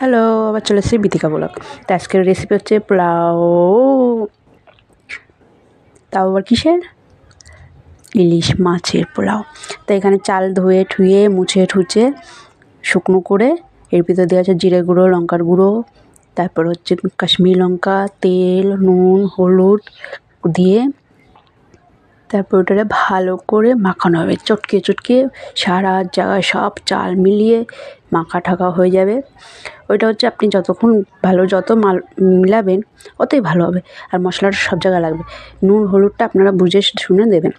Hello, আবার চলে এসেছি বিথিকা ব্লগ। তো আজকের রেসিপি হচ্ছে পোলাও। তাও আবার কিসের? ইলিশ মাছের পোলাও। তো এখানে চাল ধুয়ে ঠুয়ে মুছে ঠুচে শুকনো করে এর ভিতর দেওয়া আছে জিরে গুঁড়ো, লঙ্কার গুঁড়ো, তারপর হচ্ছে কাশ্মীরি লঙ্কা, তেল, নুন, হলুদ দিয়ে তারপর ওটাকে ভালো করে মাখানো হবে। চটকে চটকে সারা জায়গায় সব চাল মিলিয়ে মাখা ঠাকা হয়ে যাবে। ওইটা হচ্ছে আপনি যতক্ষণ যত মিলাবেন অতই ভালো হবে। আর মশলাটা সব জায়গায় লাগবে। নুন হলুদটা আপনারা বুঝে শুনে দেবেন।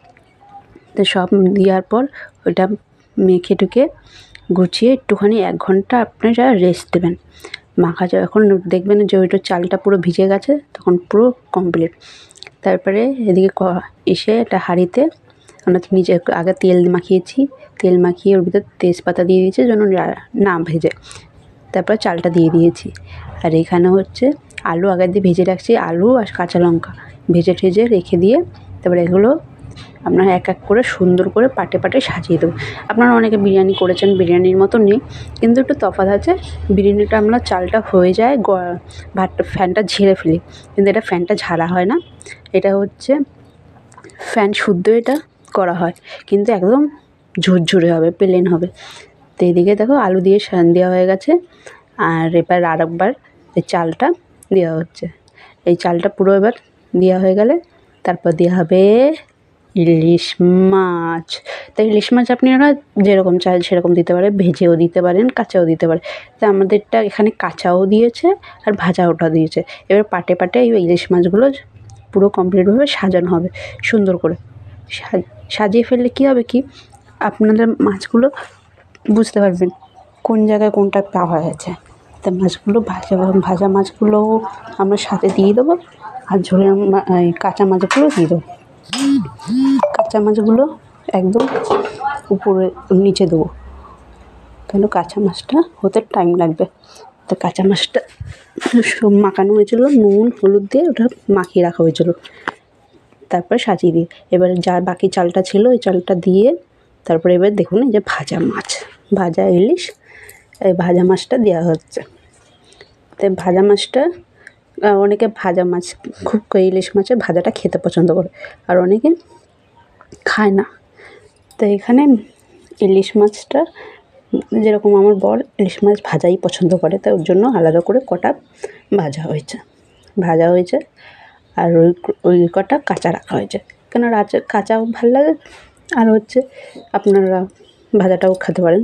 তো সব দেওয়ার পর ওইটা মেখে টুকে গুছিয়ে একটুখানি 1 ঘন্টা আপনারা রেস্ট দেবেন। মাখা যখন দেখবেন যে ওইটা চালটা পুরো ভিজে গেছে তখন পুরো কমপ্লিট। তারপরে এদিকে একটা হাঁড়িতে আমরা নিচে আগে তেল মাখিয়েছি। তেল মাখিয়ে ওর ভিতর তেজপাতা দিয়ে দিয়েছি যেন না ভেজে। তারপর চালটা দিয়ে দিয়েছি। আর এখানে হচ্ছে আলু আগে দিয়ে ভেজে রাখছি। আলু আর কাঁচা লঙ্কা ভেজে ঠেজে রেখে দিয়ে তারপরে এগুলো আপনারা এক এক করে সুন্দর করে পাটে পাটে সাজিয়ে দেবো। আপনারা অনেকে বিরিয়ানি করেছেন, বিরিয়ানির মতো নেই, কিন্তু একটু তফাৎ আছে। বিরিয়ানিটা আমরা চালটা হয়ে যায় ভাতটা ফ্যানটা ঝেড়ে ফেলি, কিন্তু এটা ফ্যানটা ঝাড়া হয় না। এটা হচ্ছে ফ্যান শুদ্ধ এটা করা হয়, কিন্তু একদম ঝুরঝুরে হবে, প্লেন হবে। তো এদিকে দেখো আলু দিয়ে দেওয়া হয়ে গেছে। আর এবার আরেকবার এই চালটা দেওয়া হচ্ছে। এই চালটা পুরো এবার দেওয়া হয়ে গেলে তারপর দেওয়া হবে ইলিশ মাছ। তাই ইলিশ মাছ আপনারা যেরকম চাল সেরকম দিতে পারে, ভেজেও দিতে পারেন, কাঁচাও দিতে পারে। তো আমাদেরটা এখানে কাঁচাও দিয়েছে আর ভাজাওটা দিয়েছে। এবার পাটে পাটে এই ইলিশ মাছগুলো পুরো কমপ্লিটভাবে সাজানো হবে সুন্দর করে। সাজিয়ে ফেললে কী হবে কি আপনাদের মাছগুলো বুঝতে পারবেন কোন জায়গায় কোনটা পাওয়া গেছে। তা মাছগুলো ভাজা মাছগুলোও আমরা সাথে দিয়ে দেবো, আর ঝোলের কাঁচা মাছগুলো দিয়ে দেবো। কাঁচা মাছগুলো একদম উপরে নিচে দেবো, কেন কাঁচা মাছটা হতে টাইম লাগবে। তো কাঁচা মাছটা সব মাখানো হয়েছিল নুন হলুদ দিয়ে, ওটা মাখিয়ে রাখা হয়েছিল। তারপরে সাজিয়ে দিই। এবার যা বাকি চালটা ছিল ওই চালটা দিয়ে তারপরে এবার দেখুন এই যে ভাজা মাছ, ভাজা ইলিশ, এই ভাজা মাছটা দেওয়া হচ্ছে। তাই ভাজা মাছটা অনেকে ভাজা মাছ খুব ইলিশ মাছের ভাজাটা খেতে পছন্দ করে, আর অনেকে খায় না। তো এখানে ইলিশ মাছটা যেরকম আমার বর ইলিশ মাছ ভাজাই পছন্দ করে, তাই ওর জন্য আলাদা করে কটা ভাজা হয়েছে। আর ওই কটা কাঁচা রাখা হয়েছে, কেন কাঁচাও ভালো লাগে, আর হচ্ছে আপনারা ভাজাটাও খেতে পারেন,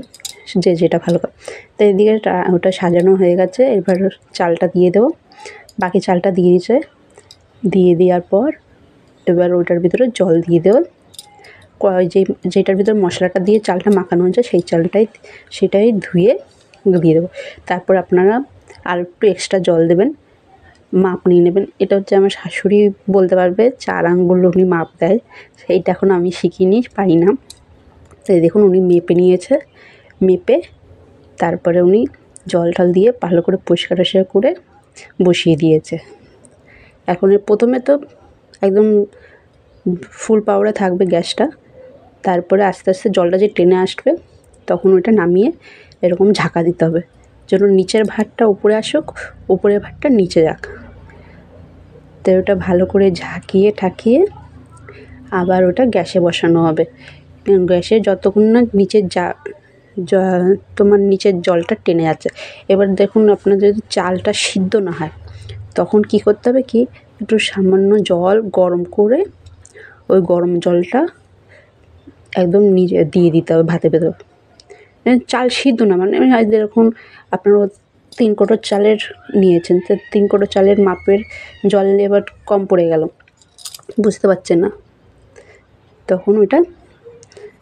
যে যেটা ভালো করে। তো এদিকে ওটা সাজানো হয়ে গেছে। এবার চালটা দিয়ে দেবো। বাকি চালটা দিয়ে দেওয়ার পর এবার ওটার ভিতরে জল দিয়ে দেবো। যেটার ভিতরে মশলাটা দিয়ে চালটা মাখানো হয়েছে সেটাই ধুয়ে দিয়ে দেবো। তারপর আপনারা আর একটু এক্সট্রা জল দেবেন, মাপ নিয়ে নেবেন। এটা হচ্ছে আমার শাশুড়ি বলতে পারবে, 4 আঙ্গুল উনি মাপ দেয়, সেইটা এখন আমি শিখিনি, পারি না। তো দেখুন উনি মেপে নিয়েছে, মেপে তারপরে উনি জল টল দিয়ে ভালো করে পরিষ্কার করে বসিয়ে দিয়েছে। এখন প্রথমে তো একদম ফুল পাওয়ারে থাকবে গ্যাসটা, তারপরে আস্তে আস্তে জলটা যে টেনে আসবে তখন ওটা নামিয়ে এরকম ঢাকা দিতে হবে, যেন নিচের ভাতটা উপরে আসুক, উপরের ভাতটা নিচে যাক। তো ওটা ভালো করে ঝাঁকিয়ে ঠাকিয়ে আবার ওটা গ্যাসে বসানো হবে। গ্যাসে যতক্ষণ না নিচের তোমার নিচের জলটা টেনে যাচ্ছে। এবার দেখুন আপনার যদি চালটা সিদ্ধ না হয় তখন কী করতে হবে কি, একটু সামান্য জল গরম করে ওই গরম জলটা একদম নিচে দিয়ে দিতে হবে ভাতের ভেতর। চাল সিদ্ধ না মানে যেরকম আপনারা 3 কোটো চালের নিয়েছেন, তো 3 কোটো চালের মাপের জল এবার কম পড়ে গেল, বুঝতে পারছেন না, তখন ওইটা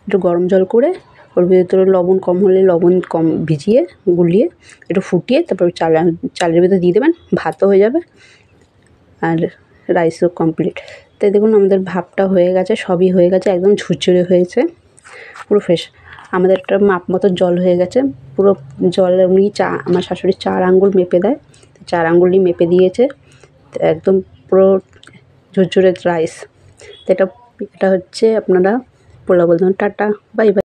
একটু গরম জল করে ওর ভিতরে লবণ কম হলে লবণ কম ভিজিয়ে গুলিয়ে একটু ফুটিয়ে তারপর চালের ভিতরে দিয়ে দেবেন, ভাতও হয়ে যাবে আর রাইসও কমপ্লিট। তাই দেখুন আমাদের ভাতটা হয়ে গেছে, সবই হয়ে গেছে, একদম ঝুরঝুরে হয়েছে, পুরো ফ্রেশ। আমাদের একটা মাপ মতো জল হয়ে গেছে, পুরো জল উনি আমার শাশুড়ি 4 আঙ্গুল মেপে দেয়, 4 আঙ্গুলই মেপে দিয়েছে, একদম পুরো ঝুরঝুরে রাইস। তো এটা হচ্ছে আপনারা পোলাও বলতে। Tata, bye bye.